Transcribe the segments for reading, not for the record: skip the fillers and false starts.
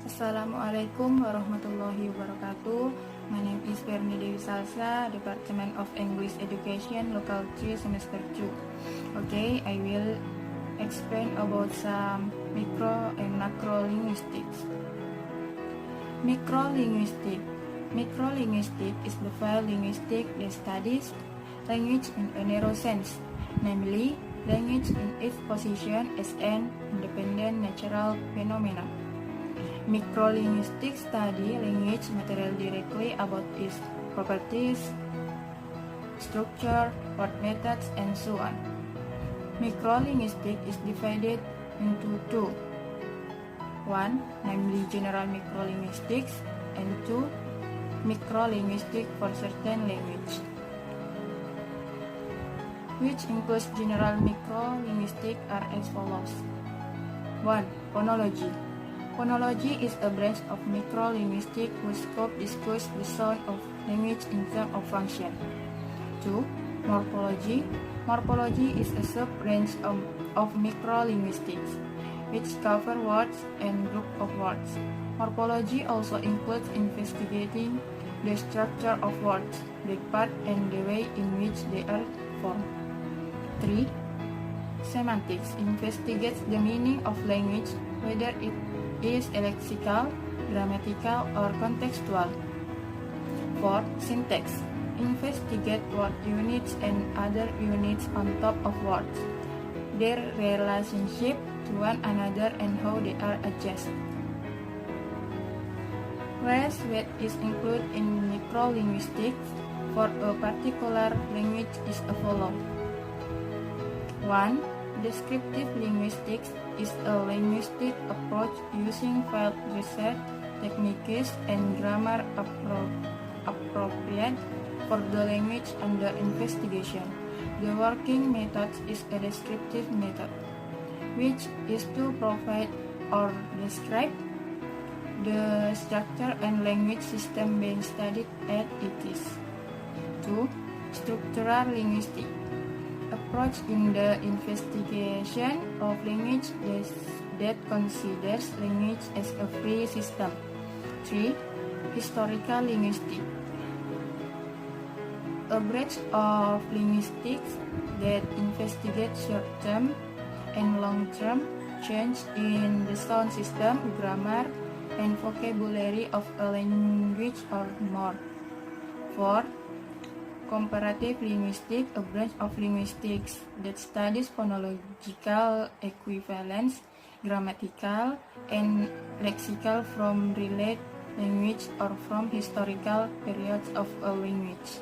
Assalamualaikum warahmatullahi wabarakatuh. My name is Perni Dewi Salsa, Department of English Education, Local 3, Semester 2. Okay, I will explain about some micro and macro linguistics. Microlinguistics is the field linguistics that studies language in a narrow sense, namely language in its position as an independent natural phenomenon. Microlinguistics study language material directly about its properties, structure, word methods, and so on. Microlinguistics is divided into two. One, namely general microlinguistics, and two, microlinguistics for certain language, which includes general microlinguistics are as follows. 1. Phonology. Phonology is a branch of microlinguistics whose scope discusses the sound of language in terms of function. 2. Morphology. Morphology is a sub-branch of microlinguistics, which covers words and groups of words. Morphology also includes investigating the structure of words, their part, and the way in which they are formed. 3. Semantics investigates the meaning of language, whether it is lexical, grammatical, or contextual. 4. Syntax investigates word units and other units on top of words, their relationship to one another and how they are adjusted. Whereas what is included in microlinguistics for a particular language is as follows. 1. Descriptive linguistics is a linguistic approach using field research techniques and grammar appropriate for the language under investigation. The working method is a descriptive method, which is to provide or describe the structure and language system being studied as it is. 2. Structural linguistics approach in the investigation of language that considers language as a free system. 3. Historical linguistics, a branch of linguistics that investigates short-term and long-term change in the sound system, grammar, and vocabulary of a language or more. 4. Comparative linguistics, a branch of linguistics that studies phonological equivalence, grammatical, and lexical from related language or from historical periods of a language.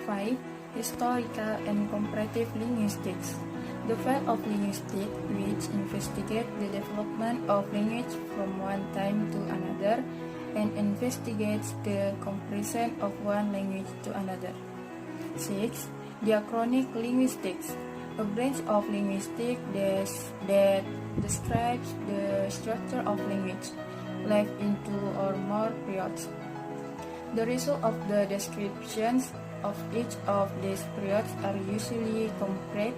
5. Historical and comparative linguistics, the field of linguistics which investigates the development of language from one time to another and investigates the comparison of one language to another. 6. Diachronic linguistics, a branch of linguistics that describes the structure of language, life in two or more periods. The result of the descriptions of each of these periods are usually compared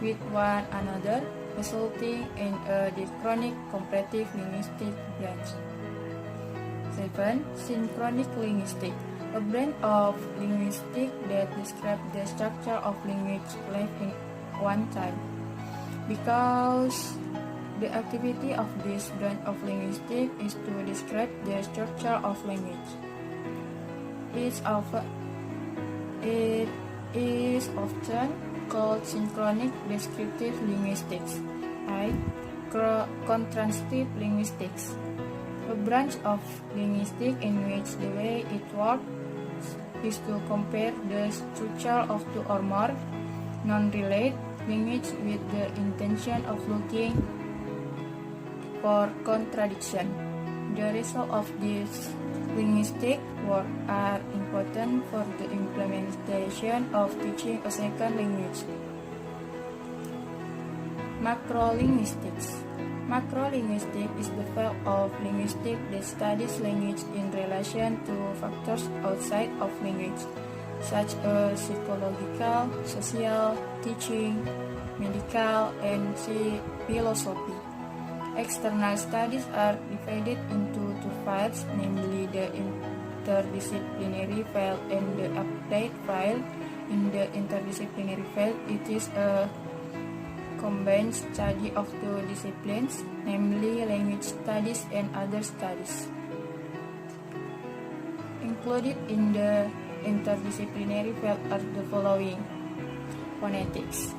with one another, resulting in a diachronic comparative linguistic branch. 7. Synchronic linguistics, a branch of linguistics that describes the structure of language life in one time. Because the activity of this branch of linguistics is to describe the structure of language, it is often called synchronic descriptive linguistics. 8. Contrastive linguistics, a branch of linguistics in which the way it works is to compare the structure of two or more non-related languages with the intention of looking for contradiction. The results of this linguistic work are important for the implementation of teaching a second language. Macrolinguistics. Macrolinguistics is the field of linguistics that studies language in relation to factors outside of language, such as psychological, social, teaching, medical, and philosophy. External studies are divided into two fields, namely the interdisciplinary field and the applied field. In the interdisciplinary field, it is a combined study of two disciplines, namely language studies and other studies. Included in the interdisciplinary field are the following: phonetics.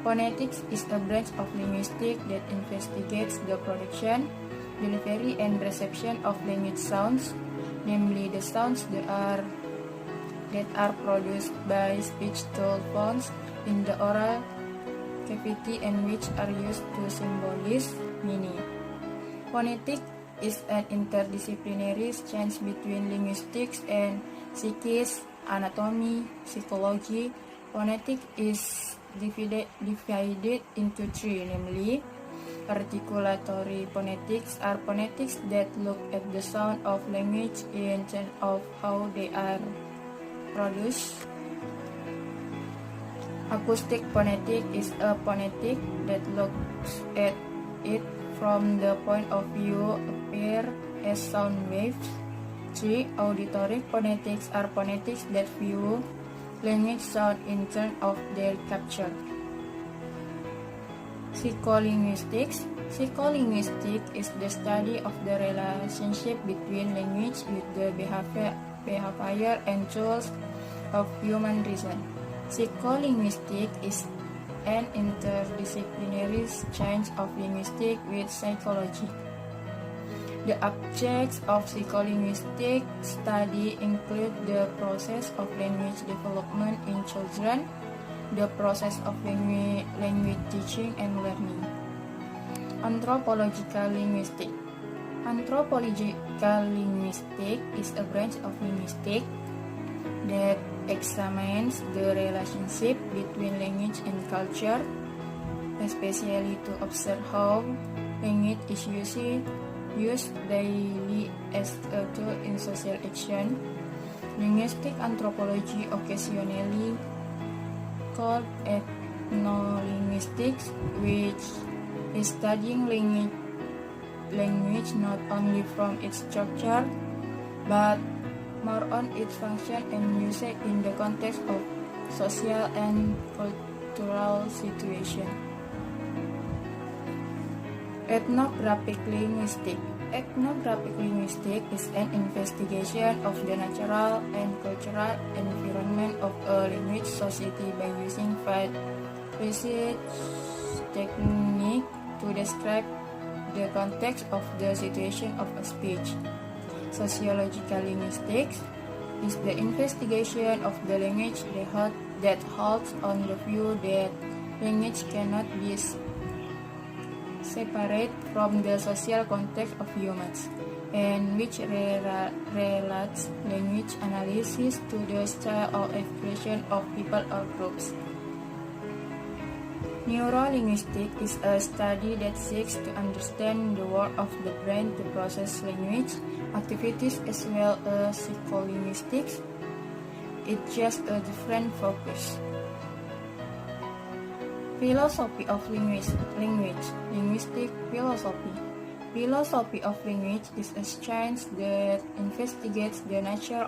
Phonetics is a branch of linguistics that investigates the production, delivery, and reception of language sounds, namely the sounds that are produced by speech tool phones in the oral cavity and which are used to symbolize meaning. Phonetics is an interdisciplinary science between linguistics and psychics, anatomy, psychology. Phonetics is divided into three, namely articulatory phonetics are phonetics that look at the sound of language in terms of how they are produced. Acoustic phonetics is a phonetic that looks at it from the point of view appear as sound waves. 3. Auditory phonetics are phonetics that view language sound in terms of their capture. Psycholinguistics. Psycholinguistics is the study of the relationship between language with the behavior and tools of human reason. Psycholinguistics is an interdisciplinary science of linguistics with psychology. The objects of psycholinguistic study include the process of language development in children, the process of language teaching and learning. Anthropological linguistics. Anthropological linguistics is a branch of linguistics that examines the relationship between language and culture, especially to observe how language is used daily as a tool in social action. Linguistic anthropology, occasionally called ethnolinguistics, which is studying language not only from its structure, but more on its function and usage in the context of social and cultural situation. Ethnographic linguistics. Ethnographic linguistics is an investigation of the natural and cultural environment of a language society by using field research techniques to describe the context of the situation of a speech. Sociological linguistics is the investigation of the language that holds on the view that language cannot be separate from the social context of humans, and which relates language analysis to the style of expression of people or groups. Neurolinguistics is a study that seeks to understand the work of the brain to process language activities as well as psycholinguistics. It's just a different focus. Philosophy of linguistic philosophy. Philosophy of language is a science that investigates the nature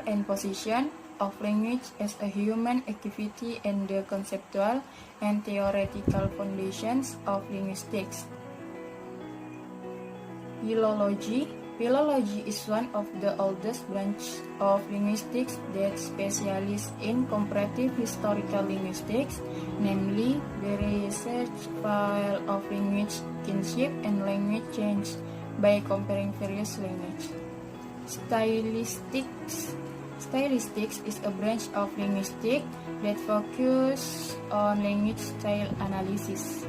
and position of language as a human activity and the conceptual and theoretical foundations of linguistics. Philology. Philology is one of the oldest branches of linguistics that specializes in comparative historical linguistics, namely the research field of language kinship and language change by comparing various languages. Stylistics is a branch of linguistics that focuses on language style analysis.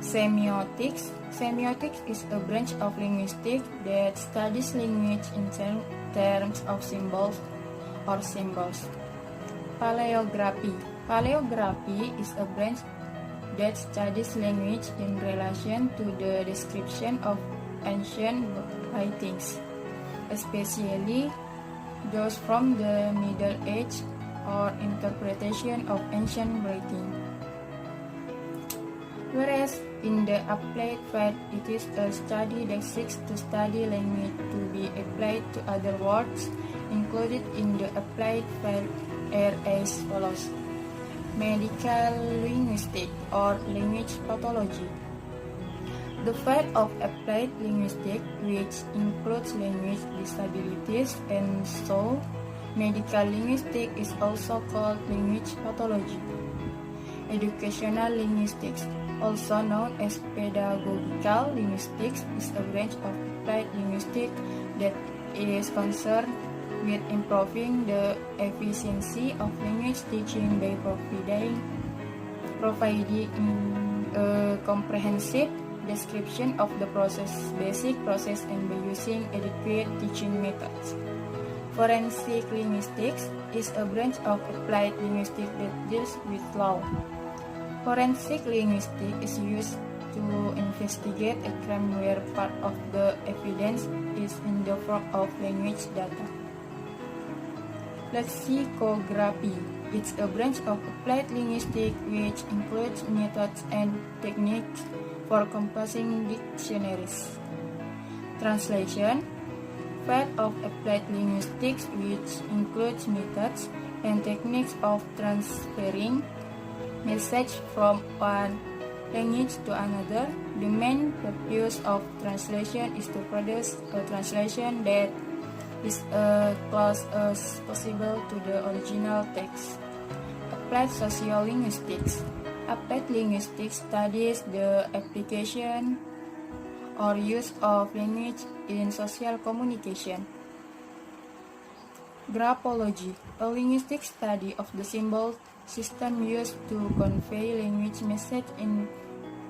Semiotics. Semiotics is a branch of linguistics that studies language in terms of symbols or symbols. Paleography. Paleography is a branch that studies language in relation to the description of ancient writings, especially those from the Middle Age or interpretation of ancient writing. Whereas in the applied field, it is a study that seeks to study language to be applied to other words. Included in the applied field are as follows: medical linguistics or language pathology. The field of applied linguistics, which includes language disabilities and so medical linguistics, is also called language pathology. Educational linguistics, also known as pedagogical linguistics, is a branch of applied linguistics that is concerned with improving the efficiency of language teaching by providing a comprehensive description of the basic process, and by using adequate teaching methods. Forensic linguistics is a branch of applied linguistics that deals with law. Forensic linguistics is used to investigate a crime where part of the evidence is in the form of language data. Lexicography. It's a branch of applied linguistics which includes methods and techniques for composing dictionaries. Translation. Field of applied linguistics which includes methods and techniques of transferring message from one language to another. The main purpose of translation is to produce a translation that is as close as possible to the original text. Applied sociolinguistics. Applied linguistics studies the application or use of language in social communication. Graphology, a linguistic study of the symbol system used to convey language message in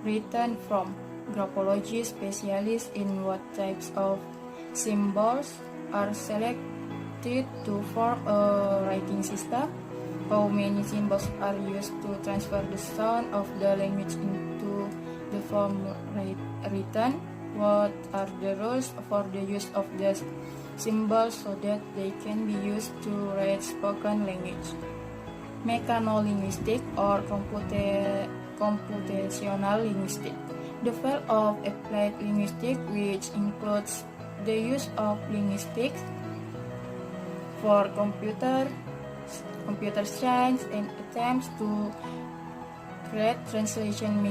written form. Graphology specializes in what types of symbols are selected to form a writing system, how many symbols are used to transfer the sound of the language into the form written, what are the rules for the use of the symbols so that they can be used to write spoken language. Mechanolinguistics or computational linguistics, the field of applied linguistics which includes the use of linguistics for computer science and attempts to create translation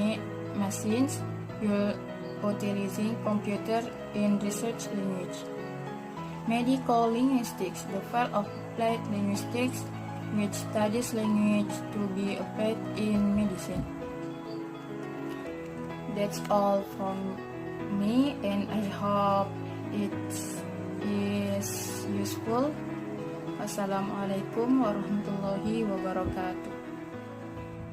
machines utilizing computer in research language. Medical linguistics, the field of applied linguistics which studies language to be applied in medicine. That's all from me, and I hope it is useful. Wassalamualaikum warahmatullahi wabarakatuh.